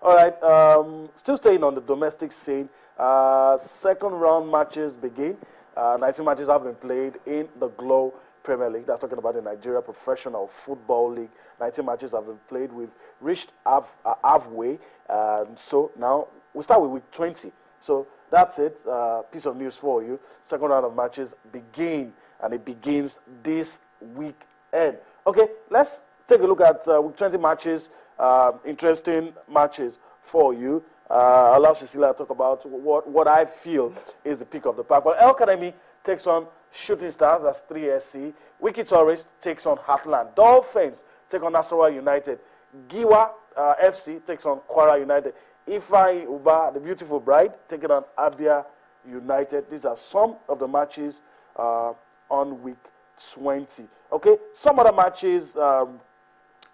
All right, still staying on the domestic scene. Second round matches begin. 19 matches have been played in the Glow Premier League. That's talking about the Nigeria Professional Football League. 19 matches have been played. We've reached halfway. So now we start with week 20. So that's it. Piece of news for you. Second round of matches begin, and it begins this weekend. Okay, let's take a look at week 20 matches. Interesting matches for you. Allow Cecilia to talk about what I feel is the pick of the pack. Well, El Academy takes on Shooting Stars, that's 3SC. Wiki Tourist takes on Heartland. Dolphins take on Nasarawa United. Giwa FC takes on Kwara United. Ifeanyi Uba, the Beautiful Bride, taking on Abia United. These are some of the matches on week 20. Okay, some other matches there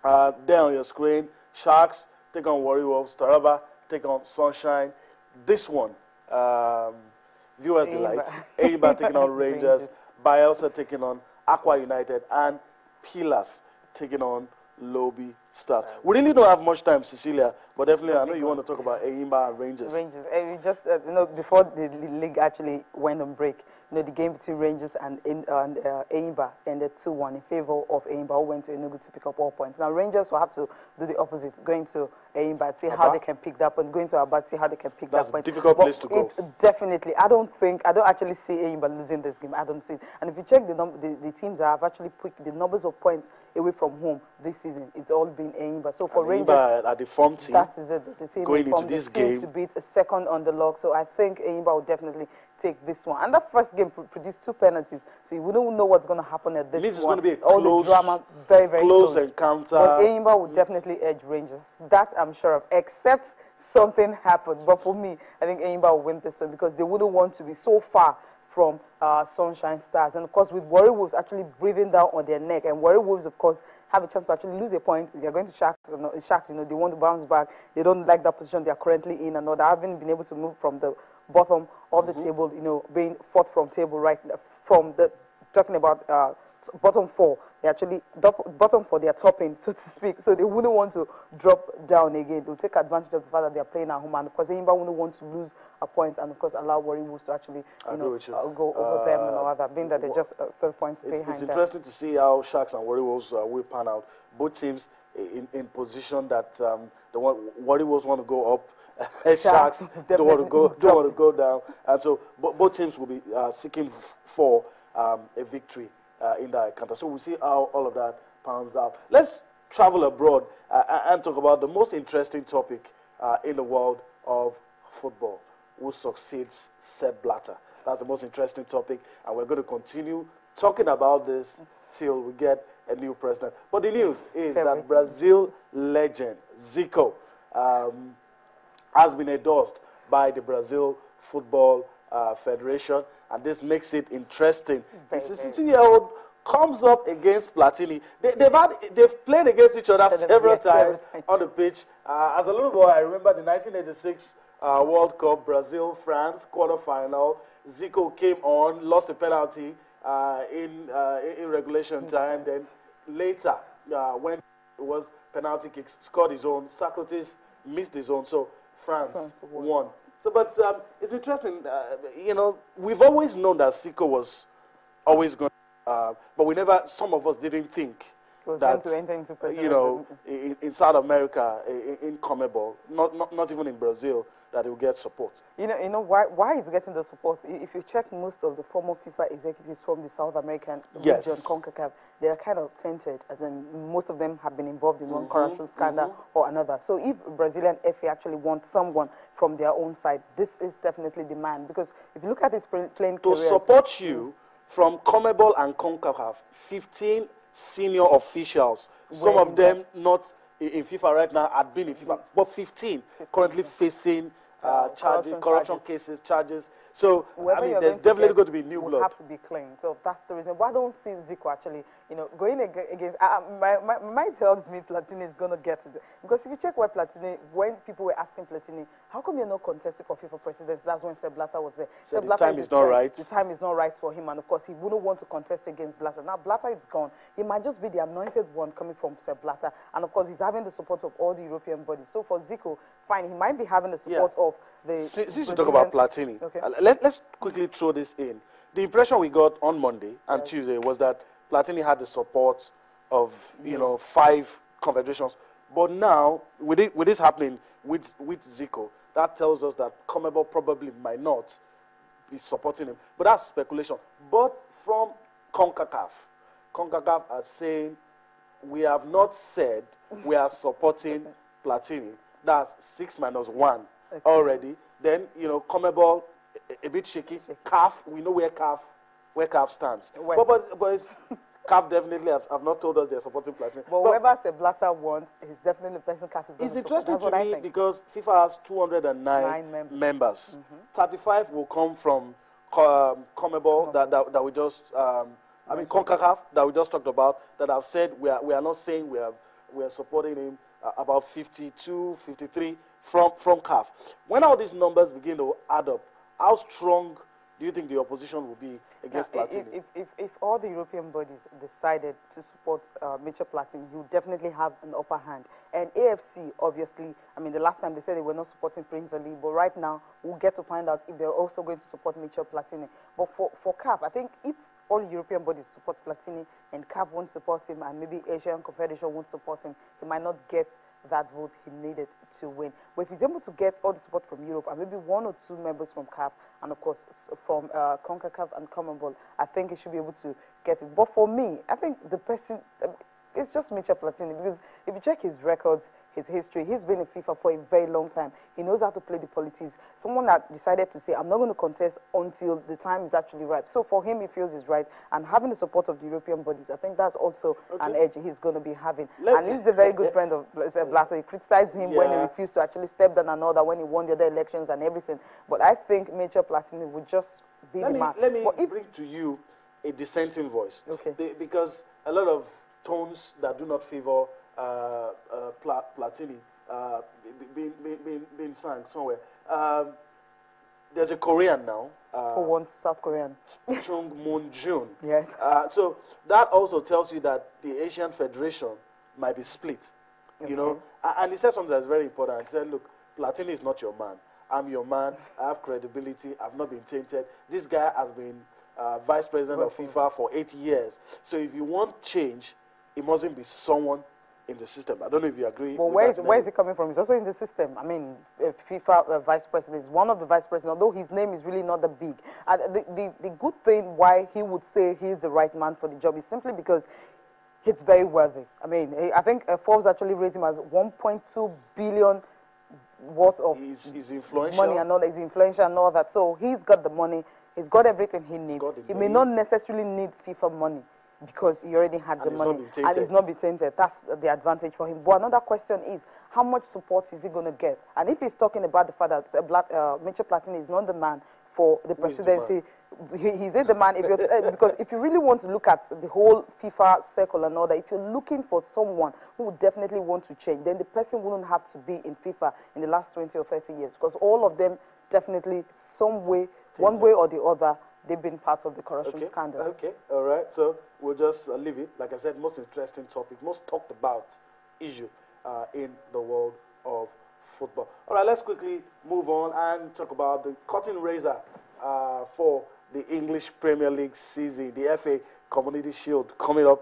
on your screen. Sharks take on Warri Wolves. Taraba take on Sunshine. This one, Viewers Delight. Enyimba taking on Rangers. Bayelsa taking on Aqua United. And Pillars taking on Lobby Stars. We really don't have much time, Cecilia, but definitely I know you want to talk about Enyimba and Rangers. Rangers. Just before the league actually went on break, the game between Rangers and Enyimba ended 2-1 in favor of Enyimba, who went to Enugu to pick up all points. Now Rangers will have to do the opposite, going to Enyimba, see how they can pick that point, going to Aba, see how they can pick that point. That's a difficult place to go. Definitely. I don't actually see Enyimba losing this game. I don't see it. And if you check the teams that have actually picked the numbers of points away from home this season, it's all been Enyimba. So for Rangers, at the form team, that is it. The team going into this game to beat a second on the log. So I think Enyimba will definitely take this one. And that first game produced 2 penalties, so you don't know what's going to happen at this one. This is going to be a close, the drama, very, very close encounter. But Enyimba will definitely edge Rangers. That I'm sure of, except something happened. But for me, I think Enyimba will win this one because they wouldn't want to be so far from Sunshine Stars. And of course, with Warri Wolves actually breathing down on their neck, and Warri Wolves, of course, have a chance to actually lose a point. They're going to Sharks. Sharks, they want to bounce back. They don't like that position they're currently in, and they haven't been able to move from the bottom of the table, being fourth from table right from the talking about bottom 4. They actually bottom for their topping, so to speak. So they wouldn't want to drop down again. They'll take advantage of the fact that they're playing at home, and of course, Enyimba wouldn't want to lose a point, and of course, allow Warri Wolves to actually go over them and all that, being that they're just 12 points behind. It's interesting to see how Sharks and Warri Wolves will pan out. Both teams in position that Warri Wolves want to go up. Sharks don't want to go down, and so both teams will be seeking for a victory in that encounter. So we'll see how all of that pans out. Let's travel abroad and talk about the most interesting topic in the world of football. Who succeeds Sepp Blatter? That's the most interesting topic, and we're going to continue talking about this till we get a new president. But the news is that Brazil legend Zico has been endorsed by the Brazil Football Federation, and this makes it interesting. The 16-year-old comes up against Platini. They've played against each other several times on the pitch. As a little boy, I remember the 1986 World Cup, Brazil-France quarterfinal. Zico came on, lost a penalty in regulation time. Then later, when it was penalty kicks, scored his own. Socrates missed his own, so France won. So, but it's interesting. We've always known that Zico was always going. But we never, some of us didn't think that, in South America, in CONMEBOL, not even in Brazil, that it will get support. You know why it's getting the support? If you check most of the former FIFA executives from the South American region, CONCACAF, they are kind of tainted, as in most of them have been involved in one corruption scandal or another. So if Brazilian FA actually want someone from their own side, this is definitely the man. Because if you look at his playing career, to support you from CONMEBOL and CONCACAF, 15 senior officials, some of them not in FIFA right now, had been in FIFA, but 15 currently facing corruption cases, charges. So, I mean, there's definitely going to be new blood. Have to be clean. So that's the reason. Why don't see Zico actually going against, my mind tells me Platini is going to get it. Because if you check why Platini, when people were asking Platini, how come you're not contesting for FIFA presidency? That's when Sepp Blatter was there. So Sepp the Blatter time is not right. The time is not right for him, and of course, he wouldn't want to contest against Blatter. Now, Blatter is gone. He might just be the anointed one coming from Sepp Blatter, and of course, he's having the support of all the European bodies. So for Zico, fine, he might be having the support of the... Since you talk about Platini, okay. Let's quickly throw this in. The impression we got on Monday and Tuesday was that Platini had the support of, 5 confederations. But now, with this happening with Zico, that tells us that CONMEBOL probably might not be supporting him. But that's speculation. But from CONCACAF are saying, we have not said we are supporting Platini. That's 6 minus 1 already. Then, CONMEBOL, a bit shaky. CAF, we know where CAF stands. But CAF definitely have not told us they're supporting Platini. But whoever Sepp Blatter wants, he's definitely the person CAF is going to support. It's interesting to me because FIFA has 209 members. 35 will come from CONMEBOL that we just, CONCACAF that we just talked about, that have said we are not saying we are supporting him, about 52, 53 from CAF. When all these numbers begin to add up, how strong do you think the opposition will be against Platini? If all the European bodies decided to support Michel Platini, you definitely have an upper hand. And AFC, obviously, the last time they said they were not supporting Prince Ali, but right now we'll get to find out if they're also going to support Michel Platini. But for CAF, I think if all European bodies support Platini and CAF won't support him and maybe Asian Confederation won't support him, he might not get that vote he needed to win. But if he's able to get all the support from Europe and maybe 1 or 2 members from CAF and of course from CONCACAF and CONMEBOL, I think he should be able to get it. But for me, I think the person, it's just Michel Platini, because if you check his records, his history, he's been in FIFA for a very long time. He knows how to play the politics. Someone that decided to say, I'm not going to contest until the time is actually right. So for him, he feels he's right. And having the support of the European bodies, I think that's also an edge he's going to be having. And he's a very good friend of Blatter. He criticized him when he refused to actually step down another, when he won the other elections and everything. But I think Michel Platini would just be the man. Let me bring to you a dissenting voice. Because a lot of tones that do not favor Platini being sung somewhere. There's a Korean now. Who wants South Korean? Chung Moon-jun. Yes. So that also tells you that the Asian Federation might be split. And he said something that's very important. He said, look, Platini is not your man. I'm your man. I have credibility. I've not been tainted. This guy has been vice president of FIFA for 8 years. So if you want change, it mustn't be someone in the system. I don't know if you agree. But where is he coming from? He's also in the system. FIFA vice president is one of the vice presidents, although his name is really not that big. The good thing why he would say he's the right man for the job is simply because he's very worthy. I think Forbes actually rated him as 1.2 billion worth of he's influential. Money and all that. He's influential and all that. So he's got the money. He's got everything he needs. He may not necessarily need FIFA money, because he already had the money and it's not be tainted. That's the advantage for him. But another question is, how much support is he going to get? And if he's talking about the fact that Michel Platini is not the man for the presidency, he's the man. Because if you really want to look at the whole FIFA circle and all that, if you're looking for someone who would definitely want to change, then the person wouldn't have to be in FIFA in the last 20 or 30 years, because all of them definitely some way, one way or the other, they've been part of the corruption scandal. Okay, all right. So we'll just leave it. Like I said, most interesting topic, most talked about issue in the world of football. All right, let's quickly move on and talk about the curtain raiser for the English Premier League season, the FA Community Shield coming up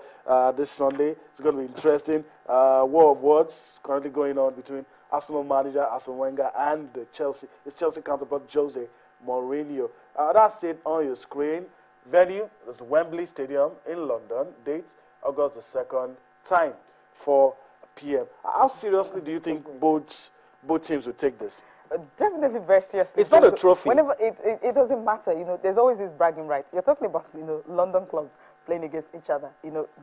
this Sunday. It's going to be interesting. War of words currently going on between Arsenal manager Arsene Wenger and his Chelsea counterpart Jose Mourinho. That's it on your screen. Venue is Wembley Stadium in London. Date August the 2nd. Time 4 p.m. How seriously do you think both teams will take this? Definitely very seriously. It's not a trophy. Whenever it doesn't matter, there's always this bragging right. You're talking about, London clubs playing against each other.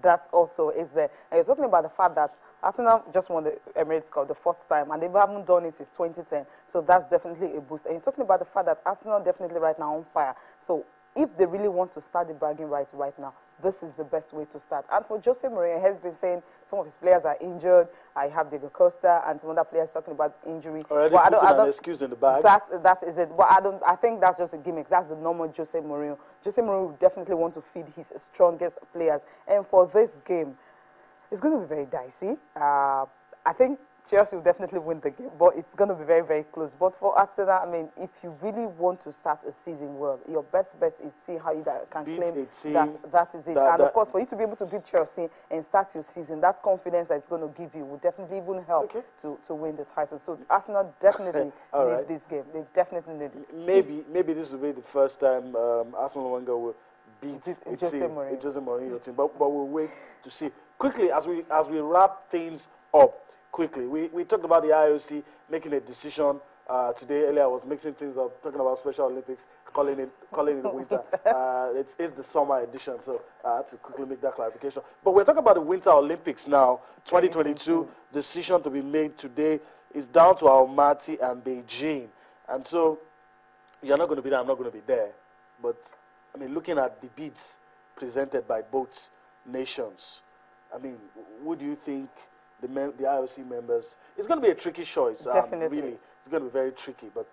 That also is there. And you're talking about the fact that Arsenal just won the Emirates Cup the 4th time, and they haven't done it since 2010. So that's definitely a boost. And you're talking about the fact that Arsenal definitely right now on fire. So if they really want to start the bragging rights right now, this is the best way to start. And for Jose Mourinho, he has been saying some of his players are injured. I have Diego Costa and some other players talking about injury. Already putting an excuse in the bag. That is it. But I think that's just a gimmick. That's the normal Jose Mourinho. Jose Mourinho will definitely want to feed his strongest players. And for this game, it's going to be very dicey. I think Chelsea will definitely win the game, but it's going to be very, very close. But for Arsenal, I mean, if you really want to start a season well, your best bet is see how you can claim that is it. And of course, for you to be able to beat Chelsea and start your season, that confidence that it's going to give you will definitely even help to win the title. So Arsenal definitely need this game. They definitely need it. Maybe this will be the first time Arsenal will beat Jose Mourinho team, but we'll wait to see. Quickly, as we wrap things up, we talked about the IOC making a decision today. Earlier, I was mixing things up, talking about Special Olympics, calling it the winter. It's the summer edition, so I had to quickly make that clarification. But we're talking about the Winter Olympics now, 2022. Decision to be made today is down to Almaty and Beijing, and so you're not going to be there. I'm not going to be there, but I mean, looking at the bids presented by both nations, I mean, what do you think the IOC members? It's going to be a tricky choice. Definitely. Really, it's going to be very tricky, but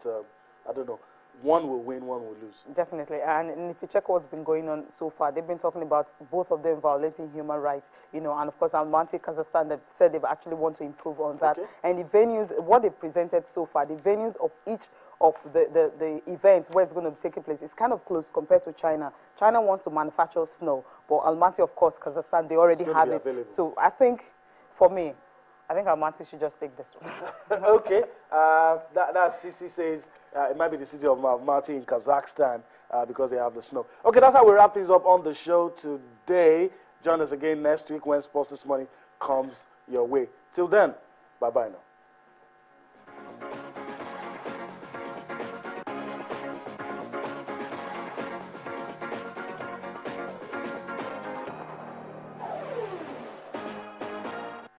I don't know. One will win, one will lose. Definitely. And if you check what's been going on so far, they've been talking about both of them violating human rights, you know, and of course, Almaty, Kazakhstan, that said they actually want to improve on that. And the venues, what they presented so far, the venues of each of the events where it's going to be taking place is kind of close compared to China. China wants to manufacture snow, but Almaty, of course, Kazakhstan, they already have it. Available. So I think, for me, I think Almaty should just take this one. Okay. That CC says it might be the city of Almaty in Kazakhstan because they have the snow. Okay, that's how we wrap things up on the show today. Join us again next week when Sports This Morning comes your way. Till then, bye-bye now.